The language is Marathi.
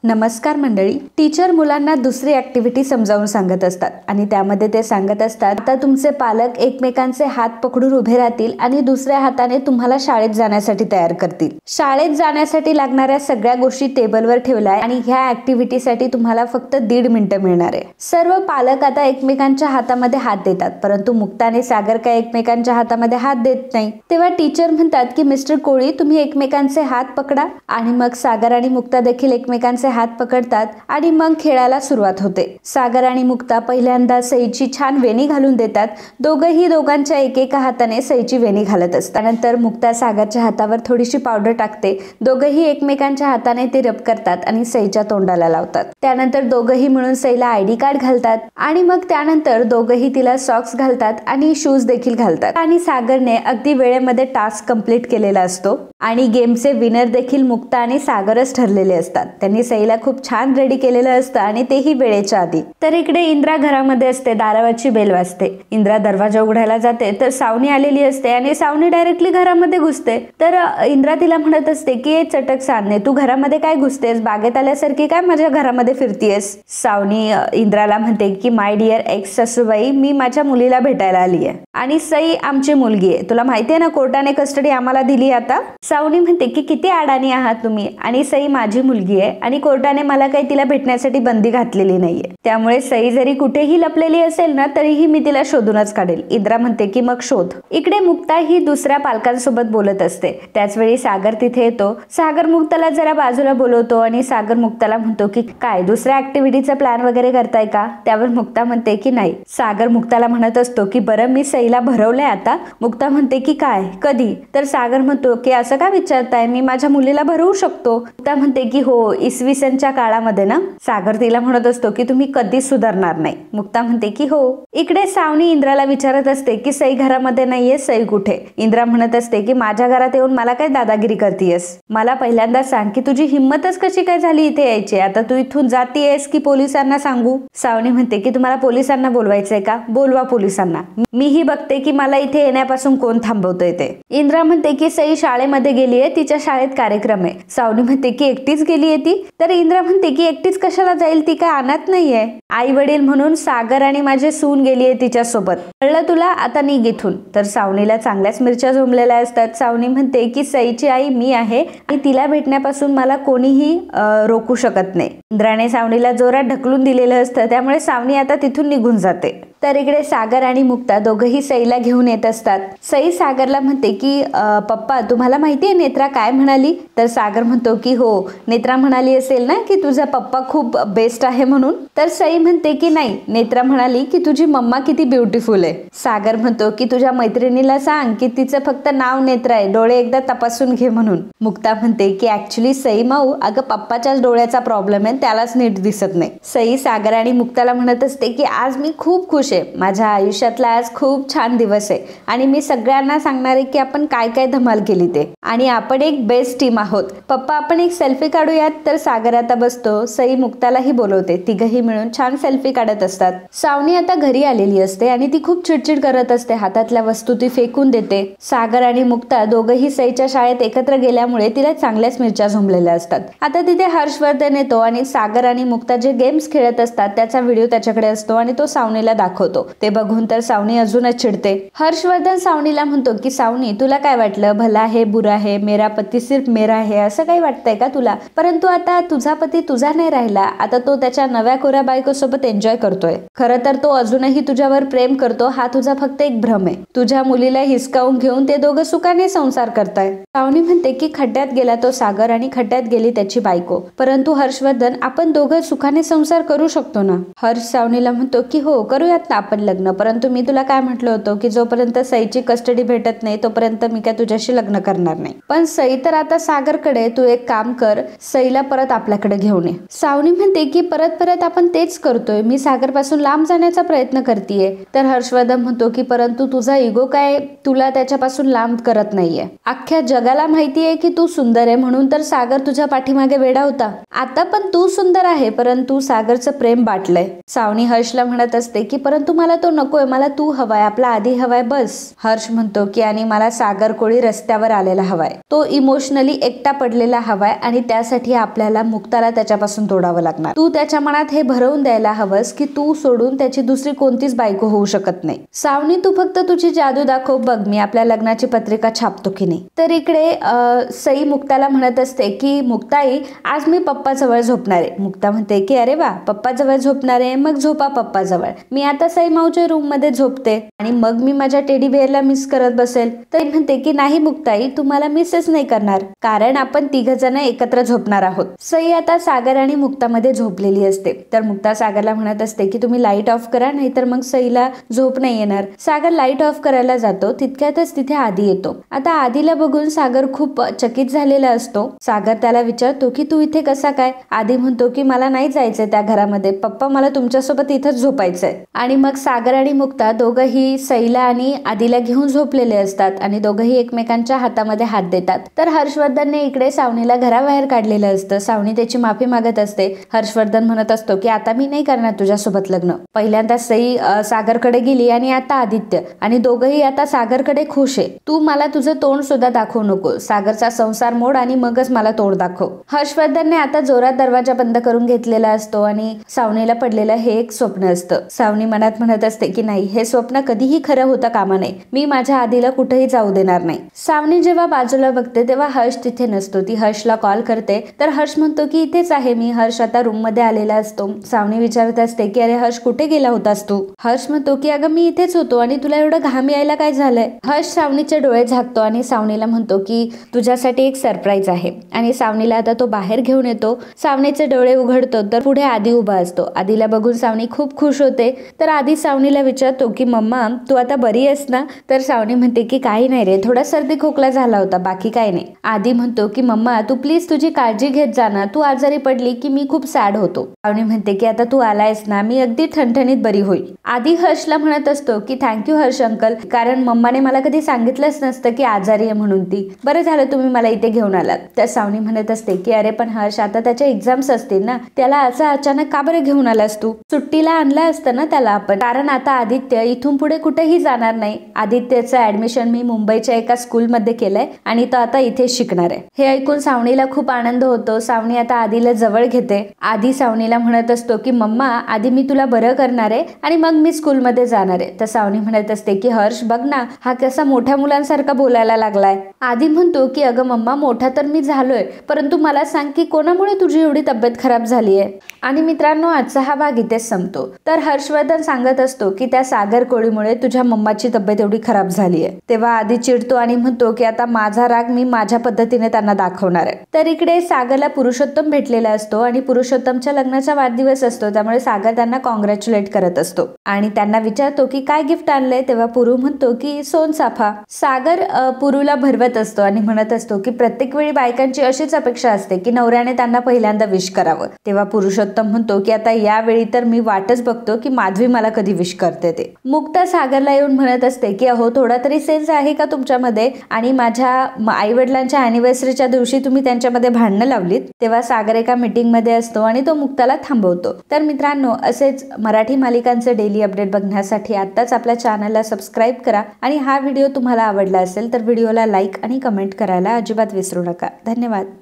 नमस्कार मंडळी. टीचर मुलांना दुसरी ऍक्टिव्हिटी समजावून सांगत असतात आणि त्यामध्ये ते सांगत असतात, आता तुमचे पालक एकमेकांचे हात पकडून उभे राहतील आणि दुसऱ्या हाताने तुम्हाला शाळेत जाण्यासाठी तयार करतील. शाळेत जाण्यासाठी लागणाऱ्या सगळ्या गोष्टी टेबलवर ठेवलाय आणि ह्या ऍक्टिव्हिटीसाठी तुम्हाला फक्त 1.5 मिनिटं मिळणार आहे. सर्व पालक आता एकमेकांच्या हातामध्ये हात देतात, परंतु मुक्ता आणि सागर काय एकमेकांच्या हातामध्ये हात देत नाही. तेव्हा टीचर म्हणतात की मिस्टर कोळी, तुम्ही एकमेकांचे हात पकडा. आणि मग सागर आणि मुक्ता देखील एकमेकांचे हात पकडतात आणि मग खेळायला सुरुवात होते. सागर आणि मुक्ता पहिल्यांदा सईची छान वेणी घालून देतात. दोघांच्या एकेका हाताने सईची वेणी घालत असतात. त्यानंतर मुक्ता सागरच्या हातावर थोडीशी पावडर टाकते. दोघंही एकमेकांच्या हाताने ते रब करतात आणि सईच्या तोंडाला लावतात. त्यानंतर दोघंही मिळून सईला आयडी कार्ड घालतात आणि मग त्यानंतर दोघंही तिला सॉक्स घालतात आणि शूज देखील घालतात. आणि सागरने अगदी वेळेमध्ये टास्क कंप्लीट केलेला असतो आणि गेमचे विनर देखील मुक्ता आणि सागरच ठरलेले असतात. त्यांनी सईला खूप छान रेडी केलेलं असतं आणि तेही वेळेच्या आधी. तर इकडे इंद्रा घरामध्ये असते. दारावरची बेल वाजते. इंद्रा दरवाजा उघडायला जाते तर सावनी आलेली असते आणि सावनी डायरेक्टली घरामध्ये घुसते. तर इंद्रा तिला म्हणत असते की चटक साधने, तू घरामध्ये काय घुसतेस? बागेत आल्यासारखी काय माझ्या घरामध्ये फिरतीयस? सावनी इंद्राला म्हणते की माय डिअर एक्स सासूबाई, मी माझ्या मुलीला भेटायला आली आहे आणि सई आमची मुलगी आहे. तुला माहिती आहे ना, कोर्टाने कस्टडी आम्हाला दिली. आता सावनी म्हणते की किती अडाणी आहात तुम्ही, आणि सई माझी मुलगी आहे आणि कोर्टाने मला काही तिला भेटण्यासाठी बंदी घातलेली नाहीये. त्यामुळे सई जरी कुठेही लपलेली असेल ना, तरीही मी तिला शोधूनच काढेल. इंद्रा म्हणते की मग शोध. इकडे मुक्ता ही दुसऱ्या पालकांसोबत बोलत असते. त्याच वेळी सागर तिथे येतो. सागर मुक्ताला जरा बाजूला बोलवतो आणि सागर मुक्ताला म्हणतो की काय दुसऱ्या ऍक्टिव्हिटीचा प्लॅन वगैरे करताय का? त्यावर मुक्ता म्हणते की नाही. सागर मुक्ताला म्हणत असतो की बरं, मी सईला भरवलंय आता. मुक्ता म्हणते की काय, कधी? तर सागर म्हणतो की असं का विचारताय, मी माझ्या मुलीला भरवू शकतो. मुक्ता म्हणते की हो, इसवी सनच्या काळामध्ये ना. सागर तिला म्हणत असतो की तुम्ही कधीच सुधारणार नाही. मुक्ता म्हणते की हो. इकडे सावनी इंद्राला विचारत असते की सई घरामध्ये नाहीये, सई कुठे? इंद्रा म्हणत असते की माझ्या घरात येऊन मला काय दादागिरी करतीयस? मला पहिल्यांदा सांग की तुझी हिंमतच कशी काय झाली इथे यायची? आता तू इथून जातीयस की पोलिसांना सांगू? सावनी म्हणते की तुम्हाला पोलिसांना बोलवायचंय का? बोलवा पोलिसांना. मीही बघते की मला इथे येण्यापासून कोण थांबवतोय ते. इंद्रा म्हणते की सई शाळेमध्ये गेलीये, तिच्या शाळेत कार्यक्रम आहे. सावनी म्हणते की एकटीच गेलीये ती? तर इंद्रा म्हणते की एकटीच कशाला जाईल, ती काय अनाथ नाहीये. आई वडील म्हणून सागर आणि माझे सून गेलीये तिच्या सोबत. कळलं तुला? आता निघ इथून. तर सावनीला चांगल्याच मिरच्या झोंबलेल्या असतात. सावनी म्हणते की सईची आई मी आहे आणि तिला भेटण्यापासून मला कोणीही रोखू शकत नाही. इंद्राने सावनीला जोरात ढकलून दिलेलं असतं, त्यामुळे सावनी आता तिथून निघून जाते. तर इकडे सागर आणि मुक्ता दोघंही सईला घेऊन येत असतात. सई सागरला म्हणते की पप्पा, तुम्हाला माहितीये नेत्रा काय म्हणाली? तर सागर म्हणतो की हो, नेत्रा म्हणाली असेल ना की तुझा पप्पा खूप बेस्ट आहे म्हणून. तर सई म्हणते की नाही, नेत्रा म्हणाली की तुझी मम्मा किती ब्युटिफुल आहे. सागर म्हणतो की तुझ्या मैत्रिणीला सांग की तिचं फक्त नाव नेत्रा आहे, डोळे एकदा तपासून घे म्हणून. मुक्ता म्हणते की ऍक्च्युली सई माऊ, अगं पप्पाच्याच डोळ्याचा प्रॉब्लेम आहे, त्यालाच नीट दिसत नाही. सई सागर आणि मुक्ताला म्हणत असते की आज मी खूप खुश आहे. माझ्या आयुष्यातला आज खूप छान दिवस आहे आणि मी सगळ्यांना सांगणार आहे की आपण काय काय धमाल केली ते, आणि आपण एक बेस्ट टीम आहोत. पप्पा, आपण एक सेल्फी काढूयात. तर सागर आता बसतो. सई मुक्तालाही बोलवते. तिघही मिळून छान सेल्फी काढत असतात. सावनी आता घरी आलेली असते आणि ती खूप चिडचिड करत असते. हातातल्या वस्तू ती फेकून देते. सागर आणि मुक्ता दोघंही सईच्या शाळेत एकत्र गेल्यामुळे तिला चांगल्याच मिरच्या झोंबलेल्या असतात. आता तिथे हर्षवर्धन येतो आणि सागर आणि मुक्ता जे गेम्स खेळत असतात त्याचा व्हिडिओ त्याच्याकडे असतो आणि तो सावनीला दाखवतो. ते बघून तर सावनी अजूनच चिडते. हर्षवर्धन सावनीला म्हणतो की सावनी, तुला काय वाटलं, भला है बुरा है, मेरा पती सिर्फ मेरा है, असं काही वाटतंय का तुला? परंतु आता तुझा पती तुझा नाही राहिला. आता तो त्याच्या नव्या कोऱ्या बायकोसोबत एन्जॉय करतोय. खरं तर तो अजूनही तुझ्यावर प्रेम करतो. हा तुझा फक्त एक भ्रम आहे. तुझ्या मुलीला हिसकावून घेऊन ते दोघं सुखाने संसार करताय. सावनी म्हणते की खड्ड्यात गेला तो सागर आणि खड्ड्यात गेली त्याची बायको. परंतु हर्षवर्धन, आपण दोघं सुखाने संसार करू शकतो ना? हर्ष सावनीला म्हणतो की हो, करूयात ना आपण लग्न. परंतु मी तुला काय म्हटलं होतं की जोपर्यंत सईची कस्टडी भेटत नाही तोपर्यंत मी काय तुझ्याशी लग्न करणार नाही. पण सई तर आता सागरकडे, तू एक काम कर, सईला परत आपल्याकडे घेऊन ये. सावनी म्हणते की परत आपण तेच करतोय, मी सागर पासून लांब जाण्याचा प्रयत्न करतेय. तर हर्षवर्धन म्हणतो की परंतु तुझा इगो काय तुला त्याच्यापासून लांब करत नाहीये. अख्ख्या जगाला माहितीये की तू सुंदर आहे, म्हणून तर सागर तुझ्या पाठीमागे वेडा होता. आता पण तू सुंदर आहे, परंतु सागरचं प्रेम बाटलंय. सावनी हर्षला म्हणत असते की परंतु परंतु मला तो नकोय, मला तू हवाय, आपला आधी हवाय बस. हर्ष म्हणतो की आणि मला सागर कोळी रस्त्यावर आलेला हवाय, तो इमोशनली एकटा पडलेला हवाय आणि त्यासाठी आपल्याला मुक्ताला त्याच्यापासून तोडावं लागणार. तू त्याच्या मनात हे भरवून द्यायला हवंस की तू सोडून त्याची दुसरी कोणतीच बायको होऊ शकत नाही. सावनी तू फक्त तुझी जादू दाखव, बघ मी आपल्या लग्नाची पत्रिका छापतो की नाही. तर इकडे सई मुक्ताला म्हणत असते की मुक्ताई आज मी पप्पा जवळ झोपणार आहे. मुक्ता म्हणते की अरे वा, पप्पा जवळ झोपणार आहे, मग झोपा पप्पा जवळ. मी आता सई माऊच्या रूम मध्ये झोपते आणि मग मी माझ्या टेडी बेअरला मिस करत बसेल. तर म्हणते की नाही मुक्ताई, तू मला मिसच नाही करणार, कारण आपण 3 जण एकत्र झोपणार आहोत. सई आता सागर आणि मुक्तामध्ये झोपलेली असते. तर मुक्ता सागरला म्हणत असते की तुम्ही लाईट ऑफ करा, नाहीतर मग सईला झोप नाही येणार. सागर लाईट ऑफ करायला जातो, तितक्यातच तिथे आदी येतो. आता आदीला बघून सागर खूप चकित झालेला असतो. सागर त्याला विचारतो की तू इथे कसा काय. आदी म्हणतो की मला नाही जायचंय त्या घरामध्ये पप्पा, मला तुमच्यासोबत इथंच झोपायचंय. आणि मग सागर आणि मुक्ता दोघंही सईला आणि आदीला घेऊन झोपलेले असतात आणि दोघंही एकमेकांच्या हातामध्ये हात देतात. तर हर्षवर्धनने इकडे सावनीला घराबाहेर काढलेलं असतं. सावनी त्याची माफी मागत असते. हर्षवर्धन म्हणत असतो की आता मी नाही करणार तुझ्यासोबत लग्न. पहिल्यांदा सई सागरकडे गेली आणि आता आदित्य, आणि दोघंही आता सागरकडे खुश आहे. तू मला तुझं तोंड सुद्धा दाखवू नको, सागरचा संसार मोड आणि मगच मला तोंड दाखव. हर्षवर्धनने आता जोरात दरवाजा बंद करून घेतलेला असतो आणि सावनीला पडलेलं हे एक स्वप्न असतं. सावनी मनात म्हणत असते की नाही, हे स्वप्न कधीही खरं होता कामा नये, मी माझ्या आधीला कुठेही जाऊ देणार नाही. सावनी जेव्हा बाजूला बघते तेव्हा हर्ष तिथे नसतो. ती हर्षला कॉल करते. तर हर्ष म्हणतो की इथेच आहे मी. हर्ष आता रूम मध्ये आलेला असतो. सावनी विचारत असते की अरे हर्ष, कुठे गेला होतास तू. हर्ष म्हणतो की अगं मी इथेच होतो, आणि तुला एवढं घाम यायला काय झालंय. हर्ष सावनीचे डोळे झाकतो आणि सावनीला म्हणतो की तुझ्यासाठी एक सरप्राईज आहे. आणि सावनीला आता तो बाहेर घेऊन येतो. सावनीचे डोळे उघडतो तर पुढे आदी उभा असतो. आदीला बघून सावनी खूप खुश होते. तर आदी सावनीला विचारतो की मम्मा तू आता बरी आहेस ना. तर सावनी म्हणते की काही नाही रे, थोडा सर्दी खोकला झाला होता, बाकी काही नाही. आदी म्हणतो की मम्मा तू प्लीज तुझी काळजी घेत जा ना, तू आजारी पडली की मी खूप सॅड होतो. सावनी म्हणते की आता तू आलायस ना, मी अगदी ठणठणीत बरी होईल. आदी हर्षला म्हणत असतो की थँक्यू हर्ष अंकल, कारण मम्माने मला कधी सांगितलंच नसतं की आजारी आहे म्हणून ती. बरं झालं तुम्ही मला इथे घेऊन आलात. तर सावनी म्हणत असते की अरे पण हर्ष, आता त्याच्या एक्झाम्स असतील ना, त्याला असं अचानक का बरं घेऊन आलास तू. सुट्टीला आणलं असतं ना त्याला आपण, कारण आता आदित्य इथून पुढे कुठेही जाणार नाही. आदित्यचं ऍडमिशन मी मुंबईच्या एका स्कूलमध्ये केलंय आणि तो आता इथे शिकणार आहे. हे ऐकून सावनीला खूप आनंद होतो. सावनी आता आदीला जवळ घेते. आदी सावनीला म्हणत असतो की मम्मा आधी मी तुला बरं करणार आहे आणि मग मी स्कूलमध्ये जाणार आहे. तर सावनी म्हणत असते की हर्ष बघ ना, हा कसा मोठ्या मुलांसारखा बोलायला लागलाय. आदी म्हणतो की अगं मम्मा, मोठा तर मी झालोय, परंतु मला सांग की कोणामुळे तुझी एवढी तब्येत खराब झाली आहे. आणि मित्रांनो, आजचा हा भाग इथेच संपतो. तर हर्षवर्धन सांगत असतो की त्या सागर कोळीमुळे तुझ्या मम्माची तब्येत एवढी खराब झाली आहे. तेव्हा आदी चिडतो आणि म्हणतो की आता माझा राग मी माझ्या पद्धतीने त्यांना दाखवणार आहे. तर इकडे सागरला पुरुषोत्तम भेटलेला असतो आणि पुरुषोत्तमच्या लग्नाचा वाढदिवस असतो, त्यामुळे सागर त्यांना कॉंग्रॅच्युलेट करत असतो आणि त्यांना विचारतो की काय गिफ्ट आणलंय. तेव्हा पुरू म्हणतो की सोनचाफा. सागर पुरूला भरवत असतो आणि म्हणत असतो की प्रत्येक वेळी बायकांची अशीच अपेक्षा असते की नवऱ्याने त्यांना पहिल्यांदा विश करावं. तेव्हा पुरुषोत्तम म्हणतो की आता यावेळी तर मी वाटच बघतो की माधवी मला कधी विश करते ते. मुक्ता सागरला येऊन म्हणत असते की अहो, थोडा तरी सेन्स आहे का तुमच्यामध्ये, आणि माझ्या आई वडिलांच्या अॅनिव्हर्सरीच्या दिवशी तुम्ही त्यांच्यामध्ये भांडणं लावलीत. तेव्हा सागर एका मीटिंग मध्ये असतो आणि तो मुक्ताला थांबवतो. तर मित्रांनो, असेच मराठी मालिकांचे डेली अपडेट बघण्यासाठी आत्ताच आपल्या चॅनलला सबस्क्राईब करा आणि हा व्हिडिओ तुम्हाला आवडला असेल तर व्हिडिओला लाईक आणि कमेंट करायला अजिबात विसरू नका. धन्यवाद.